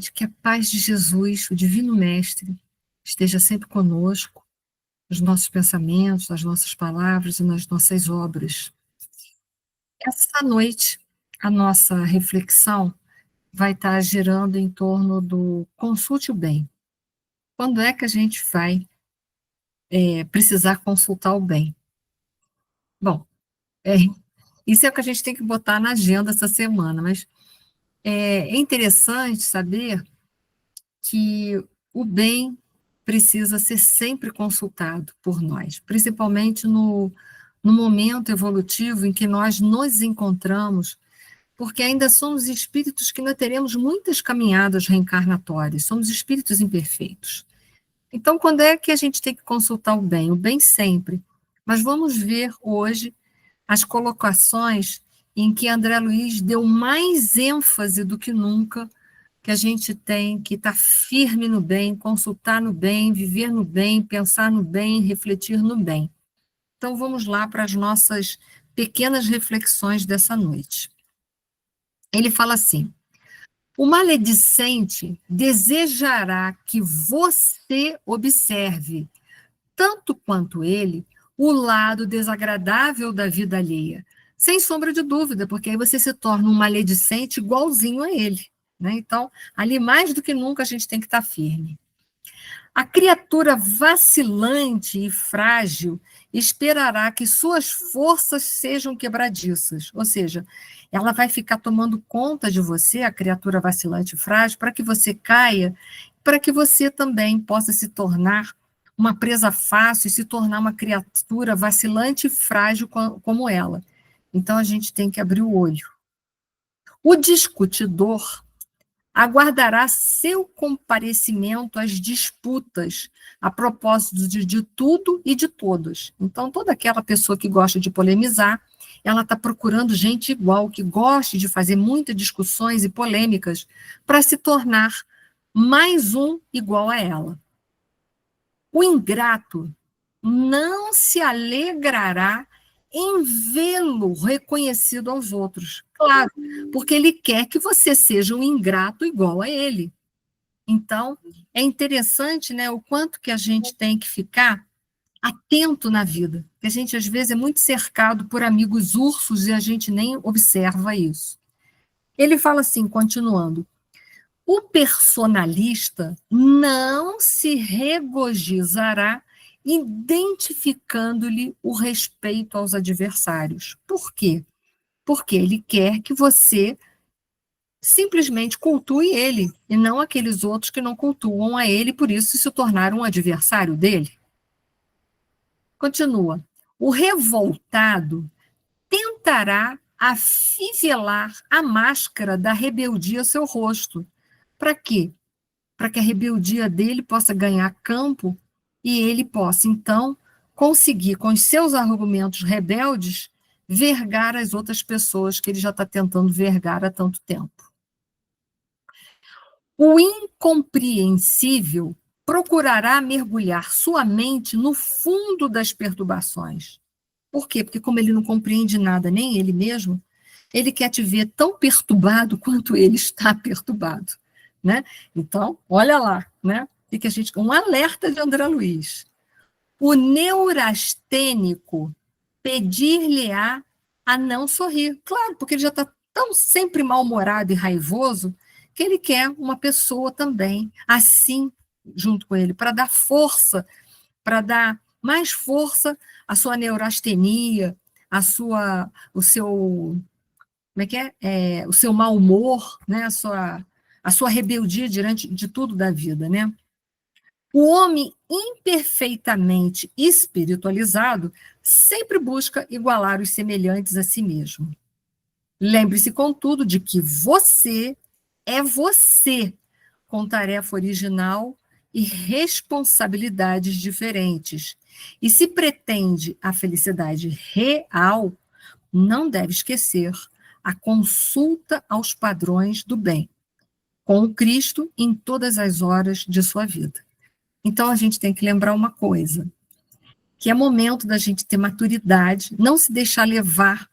seguinte, que a paz de Jesus, o Divino Mestre, esteja sempre conosco, nos nossos pensamentos, nas nossas palavras e nas nossas obras. Essa noite, a nossa reflexão vai estar girando em torno do consulte o bem. Quando é que a gente vai precisar consultar o bem? Bom, é, isso é o que a gente tem que botar na agenda essa semana, mas é interessante saber que o bem precisa ser sempre consultado por nós, principalmente no momento evolutivo em que nós nos encontramos, porque ainda somos espíritos que ainda teremos muitas caminhadas reencarnatórias, somos espíritos imperfeitos. Então, quando é que a gente tem que consultar o bem? O bem sempre. Mas vamos ver hoje as colocações em que André Luiz deu mais ênfase do que nunca, que a gente tem que estar firme no bem, consultar no bem, viver no bem, pensar no bem, refletir no bem. Então, vamos lá para as nossas pequenas reflexões dessa noite. Ele fala assim: o maledicente desejará que você observe, tanto quanto ele, o lado desagradável da vida alheia. Sem sombra de dúvida, porque aí você se torna um maledicente igualzinho a ele. Né? Então, ali mais do que nunca a gente tem que estar firme. A criatura vacilante e frágil esperará que suas forças sejam quebradiças, ou seja, ela vai ficar tomando conta de você, a criatura vacilante e frágil, para que você caia, para que você também possa se tornar uma presa fácil e se tornar uma criatura vacilante e frágil como ela. Então, a gente tem que abrir o olho. O discutidor aguardará seu comparecimento às disputas, a propósito de tudo e de todos. Então, toda aquela pessoa que gosta de polemizar, ela está procurando gente igual, que goste de fazer muitas discussões e polêmicas, para se tornar mais um igual a ela. O ingrato não se alegrará em vê-lo reconhecido aos outros. Claro, porque ele quer que você seja um ingrato igual a ele. Então, é interessante, né, o quanto que a gente tem que ficar atento na vida. Porque a gente, às vezes, é muito cercado por amigos ursos e a gente nem observa isso. Ele fala assim, continuando: o personalista não se regozijará identificando-lhe o respeito aos adversários. Por quê? Porque ele quer que você simplesmente cultue ele, e não aqueles outros que não cultuam a ele, por isso se tornaram um adversário dele. Continua. O revoltado tentará afivelar a máscara da rebeldia ao seu rosto. Para quê? Para que a rebeldia dele possa ganhar campo e ele possa, então, conseguir, com os seus argumentos rebeldes, vergar as outras pessoas que ele já está tentando vergar há tanto tempo. O incompreensível procurará mergulhar sua mente no fundo das perturbações. Por quê? Porque como ele não compreende nada, nem ele mesmo, ele quer te ver tão perturbado quanto ele está perturbado. Né? Então, olha lá, né? Fica um alerta de André Luiz. O neurastênico pedir-lhe-á a não sorrir. Claro, porque ele já está tão sempre mal-humorado e raivoso que ele quer uma pessoa também assim junto com ele, para dar força, para dar mais força à sua neurastenia, o seu, como é que é? O seu mau humor, né? A sua rebeldia diante de tudo da vida, né? O homem imperfeitamente espiritualizado sempre busca igualar os semelhantes a si mesmo. Lembre-se, contudo, de que você é você, com tarefa original e responsabilidades diferentes. E se pretende a felicidade real, não deve esquecer a consulta aos padrões do bem, com o Cristo em todas as horas de sua vida. Então, a gente tem que lembrar uma coisa, que é momento da gente ter maturidade, não se deixar levar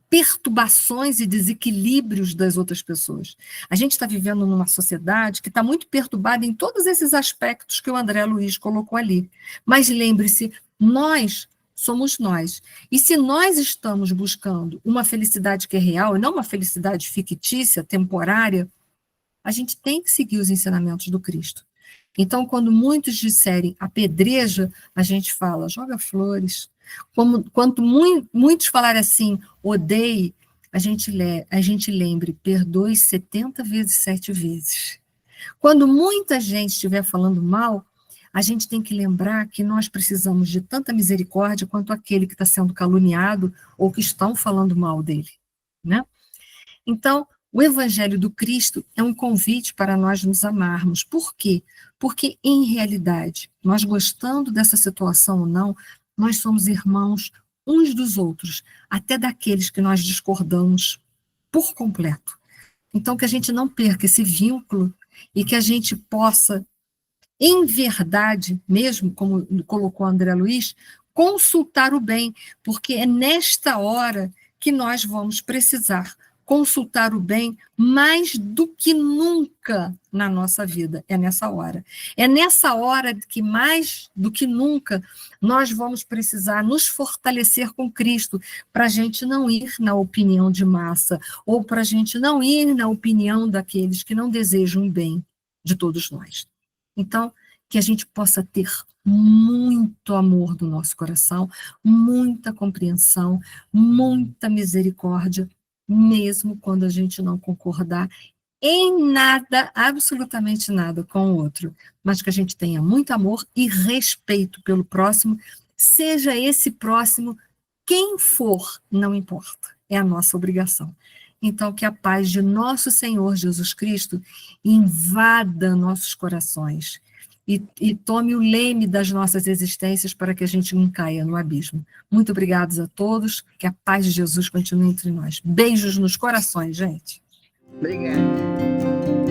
perturbações e desequilíbrios das outras pessoas. A gente está vivendo numa sociedade que está muito perturbada em todos esses aspectos que o André Luiz colocou ali. Mas lembre-se, nós somos nós. E se nós estamos buscando uma felicidade que é real, e não uma felicidade fictícia, temporária, a gente tem que seguir os ensinamentos do Cristo. Então, quando muitos disserem apedreja, a gente fala, joga flores. Quando muitos falarem assim, odeie, a gente lembre, perdoe 70 vezes, 7 vezes. Quando muita gente estiver falando mal, a gente tem que lembrar que nós precisamos de tanta misericórdia quanto aquele que está sendo caluniado ou que estão falando mal dele, né? Então, o Evangelho do Cristo é um convite para nós nos amarmos. Por quê? Porque, em realidade, nós gostando dessa situação ou não, nós somos irmãos uns dos outros, até daqueles que nós discordamos por completo. Então, que a gente não perca esse vínculo e que a gente possa, em verdade, mesmo como colocou André Luiz, consultar o bem, porque é nesta hora que nós vamos precisar consultar o bem mais do que nunca na nossa vida. É nessa hora. É nessa hora que mais do que nunca nós vamos precisar nos fortalecer com Cristo para a gente não ir na opinião de massa ou para a gente não ir na opinião daqueles que não desejam o bem de todos nós. Então, que a gente possa ter muito amor no nosso coração, muita compreensão, muita misericórdia, mesmo quando a gente não concordar em nada, absolutamente nada com o outro, mas que a gente tenha muito amor e respeito pelo próximo, seja esse próximo quem for, não importa, é a nossa obrigação. Então, que a paz de nosso Senhor Jesus Cristo invada nossos corações e tome o leme das nossas existências para que a gente não caia no abismo. Muito obrigados a todos, que a paz de Jesus continue entre nós. Beijos nos corações, gente. Obrigada.